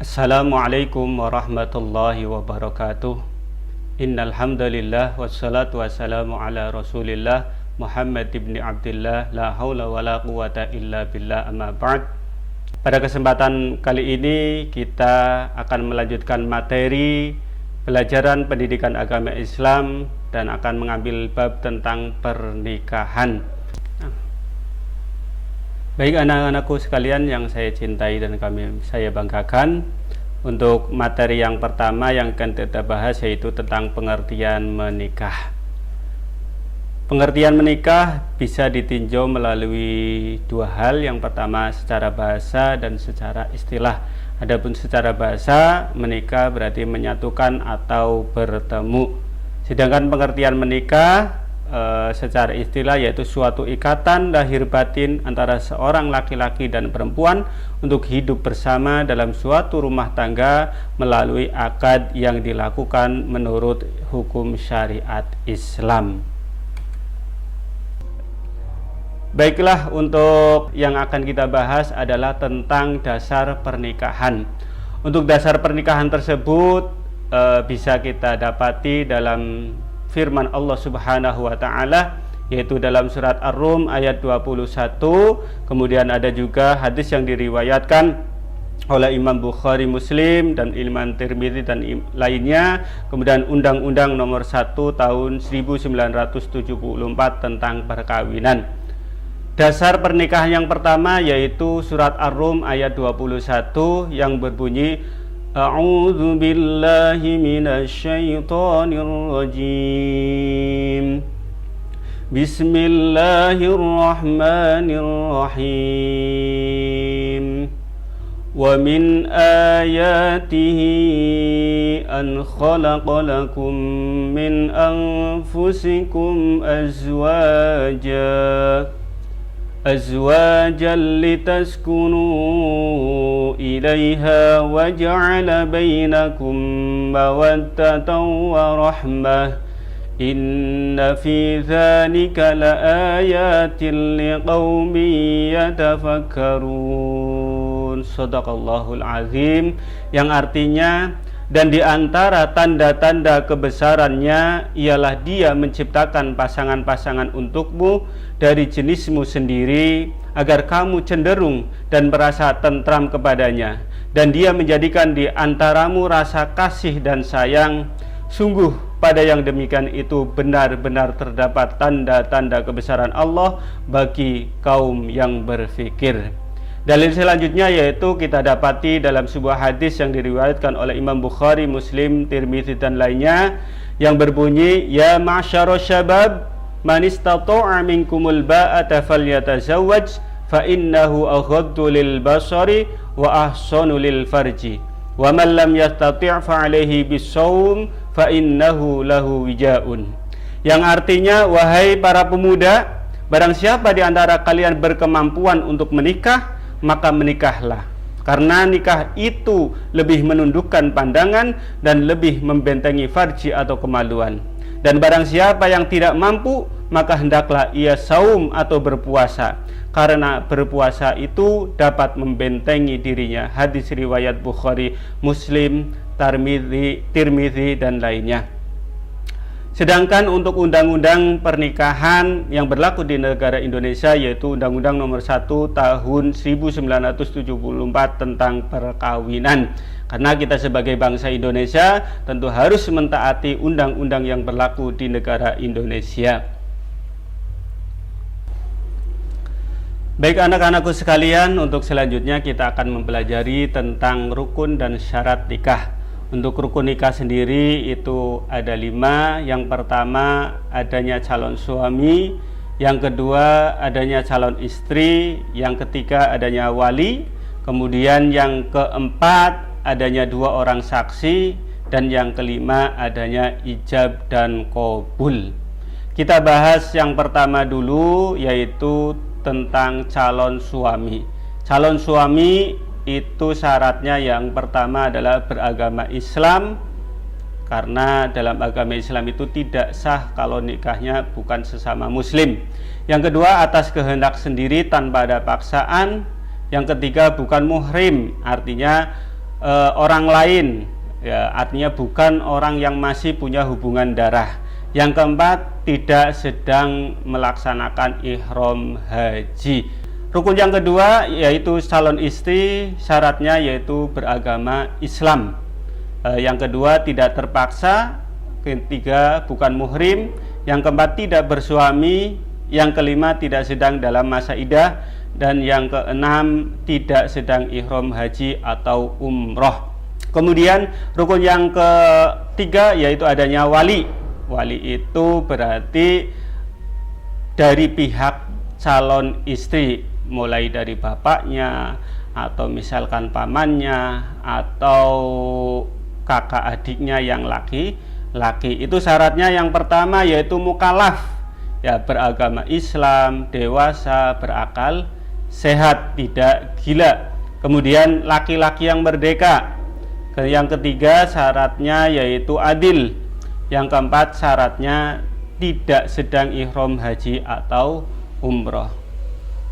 Assalamualaikum warahmatullahi wabarakatuh. Innal hamdalillah wassalatu wassalamu ala Rasulillah Muhammad ibn Abdullah la haula wala quwata illa billah amma ba'd. Pada kesempatan kali ini kita akan melanjutkan materi pelajaran pendidikan agama Islam dan akan mengambil bab tentang pernikahan. Baik anak-anakku sekalian yang saya cintai dan saya banggakan, untuk materi yang pertama yang akan kita bahas yaitu tentang pengertian menikah. Pengertian menikah bisa ditinjau melalui dua hal. Yang pertama secara bahasa dan secara istilah. Adapun secara bahasa, menikah berarti menyatukan atau bertemu. Sedangkan pengertian menikah secara istilah yaitu suatu ikatan lahir batin antara seorang laki-laki dan perempuan untuk hidup bersama dalam suatu rumah tangga melalui akad yang dilakukan menurut hukum syariat Islam. Baiklah, untuk yang akan kita bahas adalah tentang dasar pernikahan. Untuk dasar pernikahan tersebut bisa kita dapati dalam firman Allah Subhanahu wa taala, yaitu dalam surat Ar-Rum ayat 21. Kemudian ada juga hadis yang diriwayatkan oleh Imam Bukhari, Muslim dan Imam Tirmidzi dan lainnya. Kemudian Undang-Undang Nomor 1 Tahun 1974 tentang perkawinan. Dasar pernikahan yang pertama yaitu surat Ar-Rum ayat 21 yang berbunyi, A'udzu billahi minasyaitonir rajim. Bismillahirrahmanirrahim. Wa min ayatihi an khalaqa lakum min anfusikum أزواجا لتسكنوا إليها وجعل بينكم مودة ورحمة إن في ذلك لآيات لقوم يتفكرون. Shadaqallahul azim, yang artinya, dan di antara tanda-tanda kebesarannya ialah Dia menciptakan pasangan-pasangan untukmu dari jenismu sendiri agar kamu cenderung dan merasa tentram kepadanya, dan Dia menjadikan di antaramu rasa kasih dan sayang. Sungguh pada yang demikian itu benar-benar terdapat tanda-tanda kebesaran Allah bagi kaum yang berfikir. Dalil selanjutnya yaitu kita dapati dalam sebuah hadis yang diriwayatkan oleh Imam Bukhari, Muslim, Tirmidzi dan lainnya yang berbunyi, Ya ma'syarasy syabab man istata'a minkumul ba'ata falyatazawwaj fa innahu aghaddu lil basari wa ahsanu lil farji wa man lam yastati' fa 'alaihi bis-shaum fa innahu lahu wijaun. Yang artinya, wahai para pemuda, barang siapa di antara kalian berkemampuan untuk menikah, maka menikahlah, karena nikah itu lebih menundukkan pandangan dan lebih membentengi farji atau kemaluan. Dan barang siapa yang tidak mampu, maka hendaklah ia saum atau berpuasa, karena berpuasa itu dapat membentengi dirinya. Hadis riwayat Bukhari, Muslim, Tirmidzi dan lainnya. Sedangkan untuk undang-undang pernikahan yang berlaku di negara Indonesia yaitu Undang-Undang Nomor 1 Tahun 1974 tentang perkawinan. Karena kita sebagai bangsa Indonesia tentu harus mentaati undang-undang yang berlaku di negara Indonesia. Baik anak-anakku sekalian, untuk selanjutnya kita akan mempelajari tentang rukun dan syarat nikah. Untuk rukun nikah sendiri itu ada 5. Yang pertama adanya calon suami, yang kedua adanya calon istri, yang ketiga adanya wali, kemudian yang keempat adanya 2 orang saksi, dan yang kelima adanya ijab dan qabul. Kita bahas yang pertama dulu yaitu tentang calon suami. Calon suami itu syaratnya yang pertama adalah beragama Islam, karena dalam agama Islam itu tidak sah kalau nikahnya bukan sesama muslim. Yang kedua atas kehendak sendiri tanpa ada paksaan. Yang ketiga bukan muhrim, artinya orang lain, ya artinya bukan orang yang masih punya hubungan darah. Yang keempat, tidak sedang melaksanakan ihram haji. Rukun yang kedua yaitu calon istri, syaratnya yaitu beragama Islam. Yang kedua, tidak terpaksa. Ketiga, bukan muhrim. Yang keempat, tidak bersuami. Yang kelima, tidak sedang dalam masa idah. Dan yang keenam, tidak sedang ihram haji atau umroh. Kemudian rukun yang ketiga yaitu adanya wali. Wali itu berarti dari pihak calon istri, mulai dari bapaknya atau misalkan pamannya atau kakak adiknya yang laki-laki. Itu syaratnya yang pertama yaitu mukallaf, ya beragama Islam, dewasa, berakal sehat, tidak gila. Kemudian laki-laki yang merdeka. Yang ketiga syaratnya yaitu adil. Yang keempat syaratnya tidak sedang ihram haji atau umroh.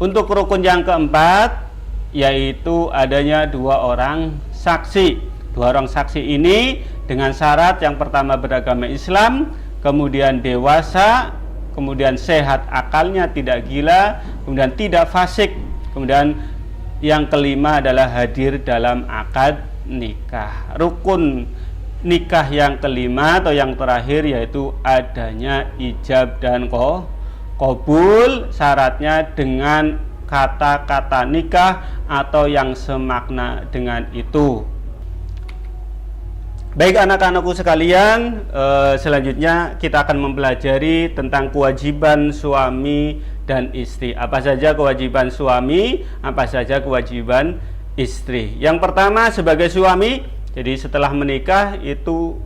Untuk rukun yang keempat yaitu adanya 2 orang saksi. 2 orang saksi ini dengan syarat yang pertama beragama Islam, kemudian dewasa, kemudian sehat akalnya, tidak gila, kemudian tidak fasik, kemudian yang kelima adalah hadir dalam akad nikah. Rukun nikah yang kelima atau yang terakhir yaitu adanya ijab dan qabul, syaratnya dengan kata-kata nikah atau yang semakna dengan itu. Baik anak-anakku sekalian, selanjutnya kita akan mempelajari tentang kewajiban suami dan istri. Apa saja kewajiban suami, apa saja kewajiban istri. Yang pertama sebagai suami, jadi setelah menikah itu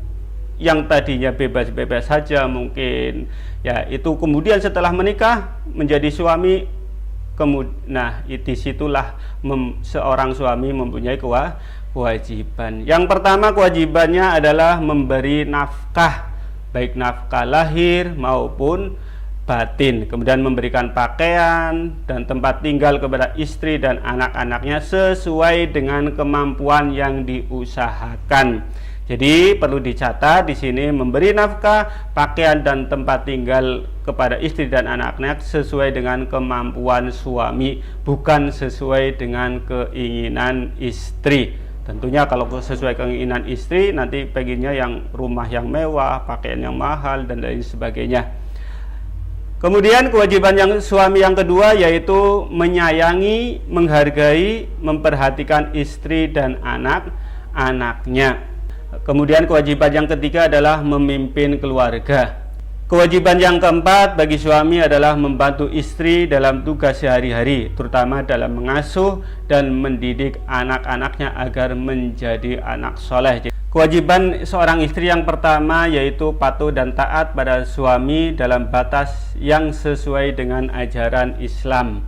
yang tadinya bebas-bebas saja mungkin, ya itu kemudian setelah menikah menjadi suami. Nah, disitulah seorang suami mempunyai kewajiban. Yang pertama kewajibannya adalah memberi nafkah, baik nafkah lahir maupun batin. Kemudian memberikan pakaian dan tempat tinggal kepada istri dan anak-anaknya sesuai dengan kemampuan yang diusahakan. Jadi perlu dicatat di sini memberi nafkah, pakaian dan tempat tinggal kepada istri dan anak-anak sesuai dengan kemampuan suami, bukan sesuai dengan keinginan istri. Tentunya kalau sesuai keinginan istri nanti pengennya yang rumah yang mewah, pakaian yang mahal dan lain sebagainya. Kemudian kewajiban yang suami yang kedua yaitu menyayangi, menghargai, memperhatikan istri dan anak-anaknya. Kemudian kewajiban yang ketiga adalah memimpin keluarga. Kewajiban yang keempat bagi suami adalah membantu istri dalam tugas sehari-hari, terutama dalam mengasuh dan mendidik anak-anaknya agar menjadi anak soleh. Kewajiban seorang istri yang pertama yaitu patuh dan taat pada suami dalam batas yang sesuai dengan ajaran Islam.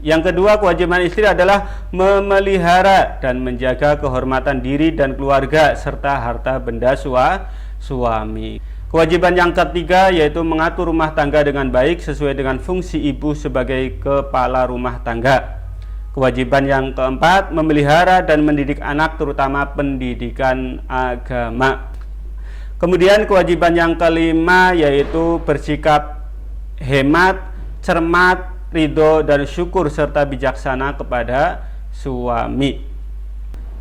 Yang kedua, kewajiban istri adalah memelihara dan menjaga kehormatan diri dan keluarga serta harta benda suami. Kewajiban yang ketiga yaitu mengatur rumah tangga dengan baik sesuai dengan fungsi ibu sebagai kepala rumah tangga. Kewajiban yang keempat, memelihara dan mendidik anak terutama pendidikan agama. Kemudian kewajiban yang kelima yaitu bersikap hemat, cermat, ridho dan syukur serta bijaksana kepada suami.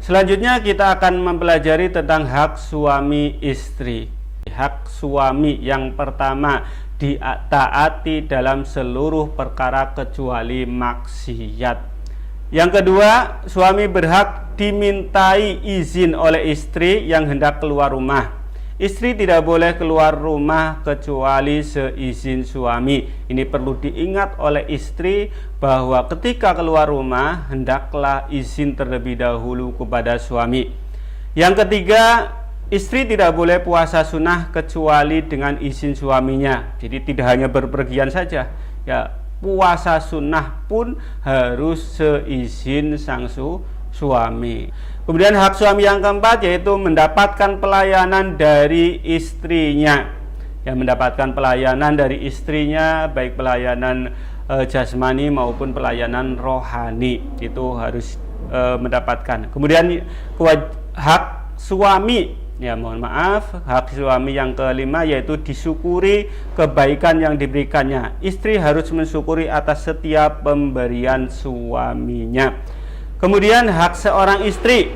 Selanjutnya kita akan mempelajari tentang hak suami istri. Hak suami yang pertama, ditaati dalam seluruh perkara kecuali maksiat. Yang kedua, suami berhak dimintai izin oleh istri yang hendak keluar rumah. Istri tidak boleh keluar rumah kecuali seizin suami. Ini perlu diingat oleh istri bahwa ketika keluar rumah hendaklah izin terlebih dahulu kepada suami. Yang ketiga, istri tidak boleh puasa sunnah kecuali dengan izin suaminya. Jadi tidak hanya berpergian saja, ya puasa sunnah pun harus seizin sang suami. Kemudian hak suami yang keempat yaitu mendapatkan pelayanan dari istrinya. Yang mendapatkan pelayanan dari istrinya, baik pelayanan jasmani maupun pelayanan rohani, itu harus mendapatkan. Kemudian hak suami, ya mohon maaf, hak suami yang kelima yaitu disyukuri kebaikan yang diberikannya. Istri harus mensyukuri atas setiap pemberian suaminya. Kemudian hak seorang istri,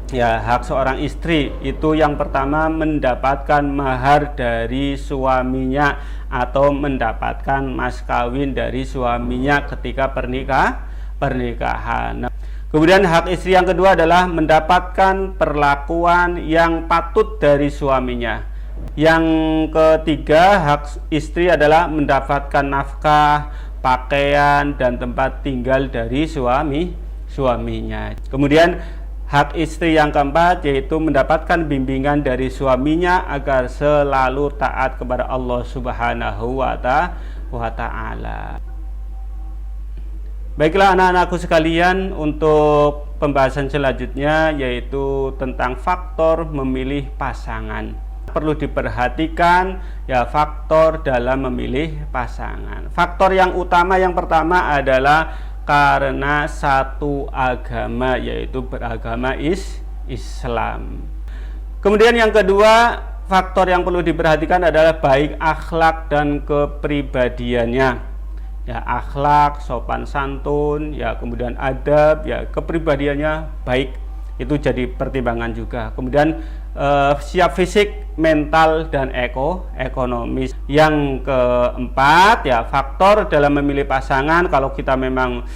ya hak seorang istri itu yang pertama mendapatkan mahar dari suaminya atau mendapatkan mas kawin dari suaminya ketika pernikahan. Kemudian hak istri yang kedua adalah mendapatkan perlakuan yang patut dari suaminya. Yang ketiga, hak istri adalah mendapatkan nafkah, pakaian, dan tempat tinggal dari suaminya. Kemudian hak istri yang keempat yaitu mendapatkan bimbingan dari suaminya agar selalu taat kepada Allah Subhanahu wa Ta'ala. Baiklah anak-anakku sekalian, untuk pembahasan selanjutnya yaitu tentang faktor memilih pasangan. Perlu diperhatikan ya faktor dalam memilih pasangan. Faktor yang utama yang pertama adalah karena satu agama, yaitu beragama Islam. Kemudian yang kedua, faktor yang perlu diperhatikan adalah baik akhlak dan kepribadiannya. Ya akhlak, sopan santun, ya kemudian adab, ya kepribadiannya baik, itu jadi pertimbangan juga. Kemudian siap fisik, mental, dan ekonomis. Yang keempat ya faktor dalam memilih pasangan, kalau kita memang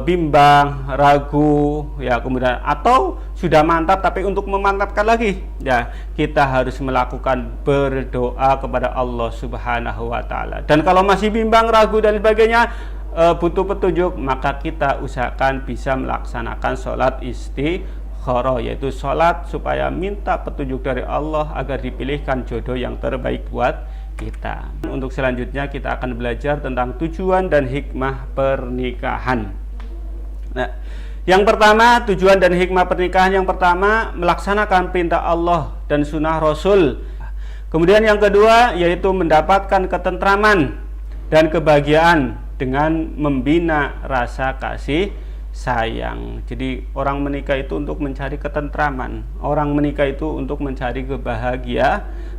bimbang, ragu, ya kemudian atau sudah mantap tapi untuk memantapkan lagi, ya kita harus melakukan berdoa kepada Allah Subhanahu wa Ta'ala. Dan kalau masih bimbang, ragu dan sebagainya, butuh petunjuk, maka kita usahakan bisa melaksanakan sholat istikharah, yaitu sholat supaya minta petunjuk dari Allah agar dipilihkan jodoh yang terbaik buat kita. Untuk selanjutnya kita akan belajar tentang tujuan dan hikmah pernikahan. Nah, yang pertama, tujuan dan hikmah pernikahan yang pertama melaksanakan perintah Allah dan sunnah Rasul. Kemudian yang kedua yaitu mendapatkan ketentraman dan kebahagiaan dengan membina rasa kasih sayang. Jadi orang menikah itu untuk mencari ketentraman, orang menikah itu untuk mencari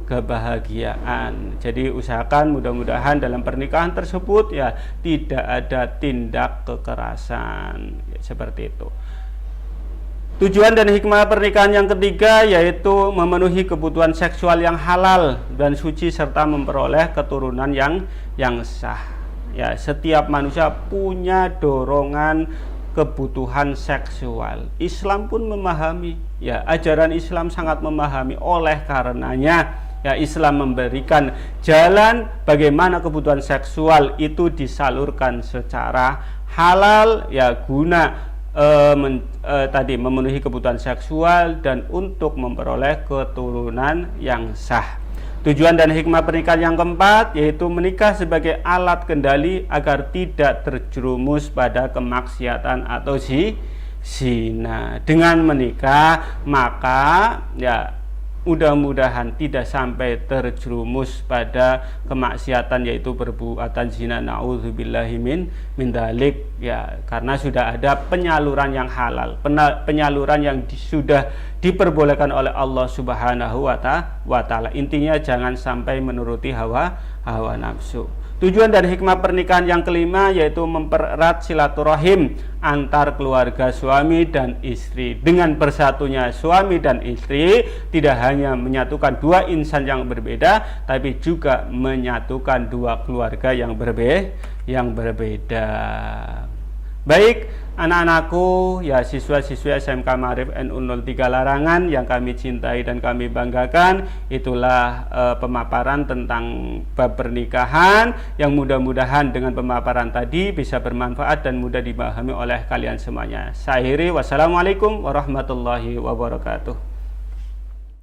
kebahagiaan. Jadi usahakan mudah-mudahan dalam pernikahan tersebut ya tidak ada tindak kekerasan, ya, seperti itu. Tujuan dan hikmah pernikahan yang ketiga yaitu memenuhi kebutuhan seksual yang halal dan suci serta memperoleh keturunan yang sah. Ya, setiap manusia punya dorongan kebutuhan seksual. Islam pun memahami, ya ajaran Islam sangat memahami. Oleh karenanya ya Islam memberikan jalan bagaimana kebutuhan seksual itu disalurkan secara halal, ya guna memenuhi kebutuhan seksual dan untuk memperoleh keturunan yang sah. Tujuan dan hikmah pernikahan yang keempat yaitu menikah sebagai alat kendali agar tidak terjerumus pada kemaksiatan atau zina. Dengan menikah maka ya mudah-mudahan tidak sampai terjerumus pada kemaksiatan yaitu perbuatan zina, naudzubillahi min dzalik, ya karena sudah ada penyaluran yang halal, penyaluran yang sudah diperbolehkan oleh Allah Subhanahu wa Ta'ala. Intinya jangan sampai menuruti hawa nafsu. Tujuan dan hikmah pernikahan yang kelima yaitu mempererat silaturahim antar keluarga suami dan istri. Dengan bersatunya suami dan istri tidak hanya menyatukan dua insan yang berbeda, tapi juga menyatukan dua keluarga yang berbeda. Baik anak-anakku, ya siswa-siswi SMK Ma'arif NU 03 Larangan yang kami cintai dan kami banggakan, itulah pemaparan tentang bab pernikahan yang mudah-mudahan dengan pemaparan tadi bisa bermanfaat dan mudah dipahami oleh kalian semuanya. Saya akhiri, wassalamualaikum warahmatullahi wabarakatuh.